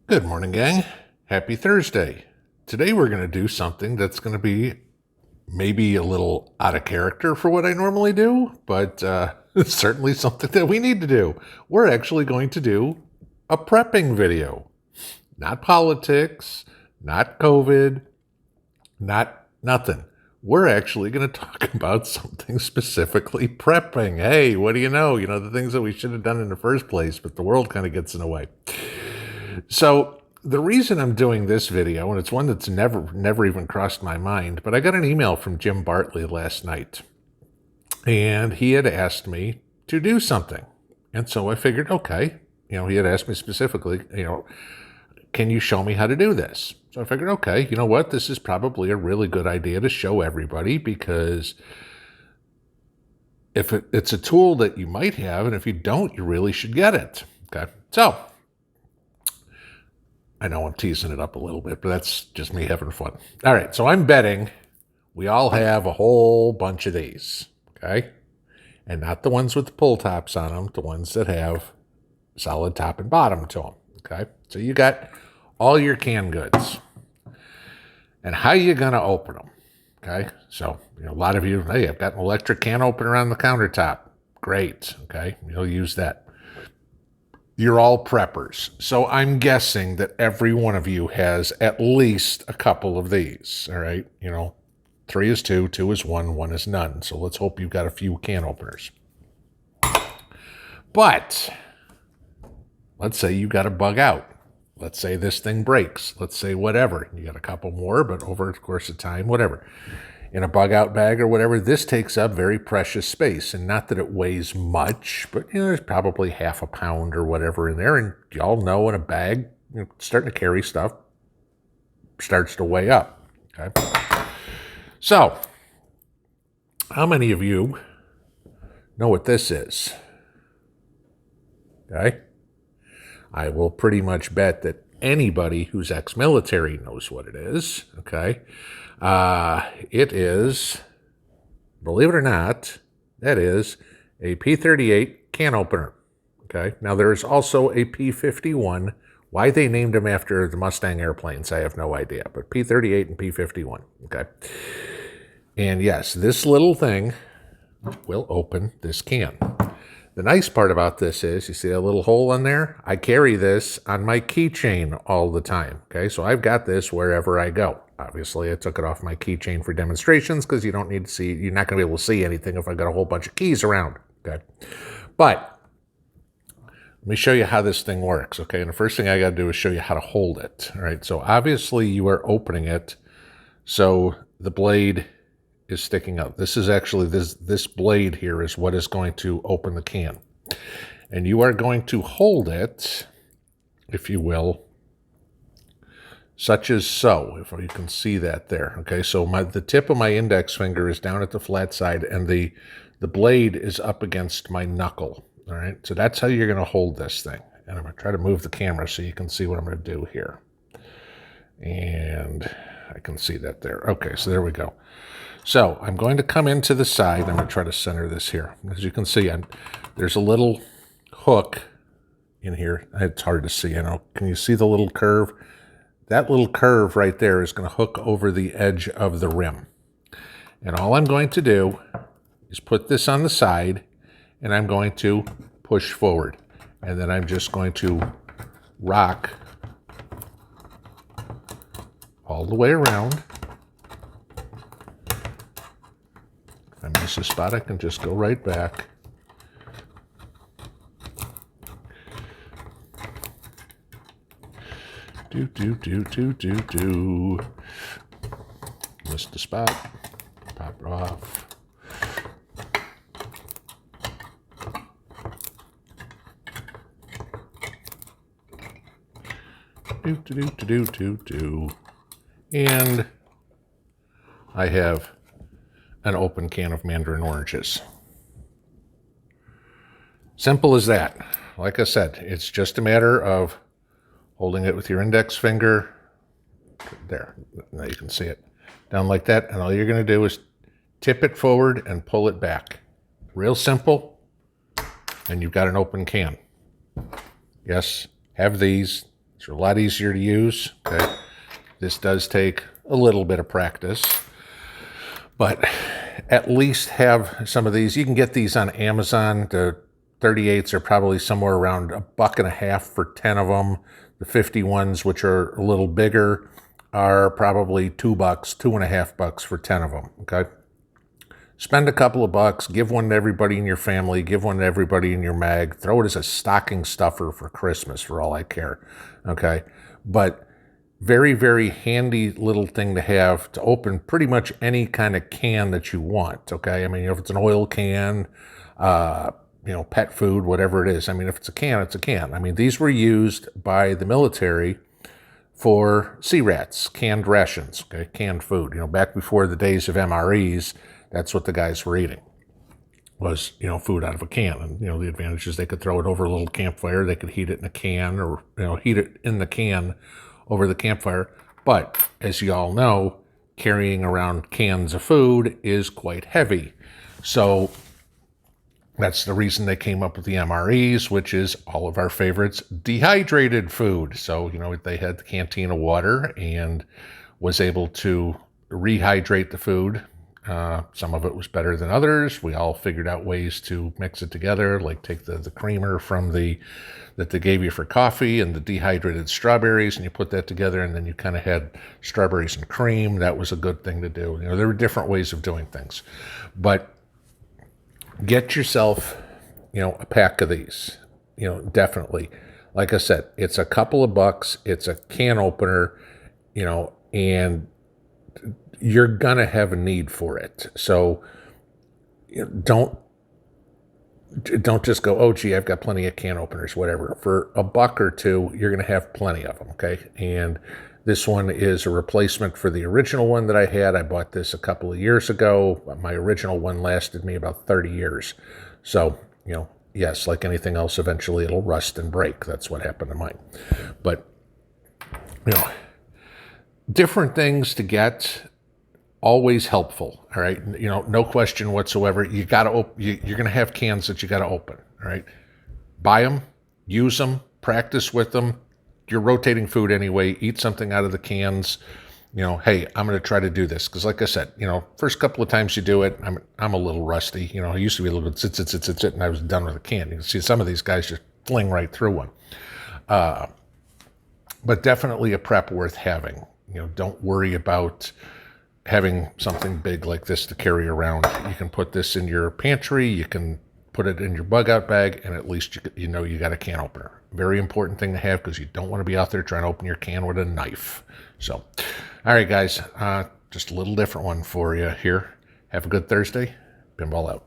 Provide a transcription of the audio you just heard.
Good morning, gang. Happy Thursday. Today we're going to do something that's going to be maybe a little out of character for what I normally do, but it's certainly something that we need to do. We're actually going to do a prepping video. Not politics, not COVID, not nothing. We're actually going to talk about something specifically prepping. Hey, what do you know? You know, the things that we should have done in the first place, but the world kind of gets in the way. So the reason I'm doing this video, and it's one that's never even crossed my mind, but I got an email from Jim Bartley last night, and he had asked me to do something. And so I figured, okay, he had asked me specifically, can you show me how to do this? So I figured, okay, you know what? This is probably a really good idea to show everybody, because if it's a tool that you might have, and if you don't, you really should get it. Okay. So I know I'm teasing it up a little bit, but that's just me having fun. All right, so I'm betting we all have a whole bunch of these, okay? And not the ones with the pull tops on them, the ones that have solid top and bottom to them, okay? So you got all your canned goods. And how you going to open them, okay? So, a lot of you, hey, I've got an electric can opener on the countertop. Great, okay? You'll use that. You're all preppers. So I'm guessing that every one of you has at least a couple of these, all right? 3 is 2, 2 is 1, 1 is none. So let's hope you've got a few can openers. But let's say you got to bug out. Let's say this thing breaks. Let's say whatever. You got a couple more, but over the course of time, whatever. In a bug out bag or whatever, this takes up very precious space. And not that it weighs much, but there's probably half a pound or whatever in there. And y'all know in a bag, starting to carry stuff starts to weigh up. Okay. So, how many of you know what this is? Okay. I will pretty much bet that anybody who's ex-military knows what it is. Okay. It is, believe it or not, that is a P-38 can opener. Okay. Now there is also a P-51. Why they named them after the Mustang airplanes, I have no idea. But P-38 and P-51. Okay. And yes, this little thing will open this can. The nice part about this is, you see a little hole in there? I carry this on my keychain all the time. Okay. So I've got this wherever I go. Obviously, I took it off my keychain for demonstrations because you don't need to see, you're not going to be able to see anything if I got a whole bunch of keys around, okay? But let me show you how this thing works, okay? And the first thing I got to do is show you how to hold it, all right? So obviously, you are opening it, so the blade is sticking out. This is actually, this blade here is what is going to open the can. And you are going to hold it, if you will, such as so, if you can see that there. Okay, so the tip of my index finger is down at the flat side, and the blade is up against my knuckle. All right, so that's how you're going to hold this thing. And I'm going to try to move the camera so you can see what I'm going to do here. And I can see that there. Okay, so there we go. So I'm going to come into the side. I'm going to try to center this here. As you can see, there's a little hook in here. It's hard to see. Can you see the little curve? That little curve right there is going to hook over the edge of the rim. And all I'm going to do is put this on the side, and I'm going to push forward. And then I'm just going to rock all the way around. If I miss a spot, I can just go right back. Do. Missed the spot. Pop it off. Do. And I have an open can of mandarin oranges. Simple as that. Like I said, it's just a matter of holding it with your index finger, there, now you can see it, down like that, and all you're going to do is tip it forward and pull it back. Real simple, and you've got an open can. Yes, have these, These are a lot easier to use. Okay, this does take a little bit of practice, but at least have some of these. You can get these on Amazon. The 38s are probably somewhere around $1.50 for 10 of them. The 51s, which are a little bigger, are probably $2, $2.50 for 10 of them. Okay. Spend a couple of bucks, give one to everybody in your family, give one to everybody in your mag, throw it as a stocking stuffer for Christmas for all I care, okay? But very, very handy little thing to have to open pretty much any kind of can that you want, okay? I mean, if it's an oil can, pet food, whatever it is. I mean, if it's a can, it's a can. I mean, these were used by the military for sea rats, canned rations, okay? Canned food. Back before the days of MREs, that's what the guys were eating, was, food out of a can. And, the advantage is they could throw it over a little campfire. They could heat it in a can, or, heat it in the can over the campfire. But as you all know, carrying around cans of food is quite heavy. So that's the reason they came up with the MREs, which is all of our favorites, dehydrated food. So, they had the canteen of water and was able to rehydrate the food. Some of it was better than others. We all figured out ways to mix it together, like take the creamer from that they gave you for coffee and the dehydrated strawberries, and you put that together, and then you kind of had strawberries and cream. That was a good thing to do. There were different ways of doing things. But get yourself, a pack of these, definitely. Like I said, it's a couple of bucks. It's a can opener, and you're going to have a need for it. So don't just go, oh, gee, I've got plenty of can openers, whatever. For $1 or $2, you're going to have plenty of them, okay? And this one is a replacement for the original one that I had. I bought this a couple of years ago. My original one lasted me about 30 years. So, yes, like anything else, eventually it'll rust and break. That's what happened to mine. But, different things to get, always helpful. All right. No question whatsoever. You got to you're going to have cans that you got to open. All right. Buy them, use them, practice with them. You're rotating food anyway. Eat something out of the cans. Hey, I'm going to try to do this. Cause like I said, first couple of times you do it, I'm a little rusty. I used to be a little bit sit, and I was done with a can. You can see some of these guys just fling right through one. But definitely a prep worth having. Don't worry about having something big like this to carry around. You can put this in your pantry, you can put it in your bug out bag, and at least you got a can opener. Very important thing to have, because you don't want to be out there trying to open your can with a knife. So, all right, guys, just a little different one for you here. Have a good Thursday. Pinball out.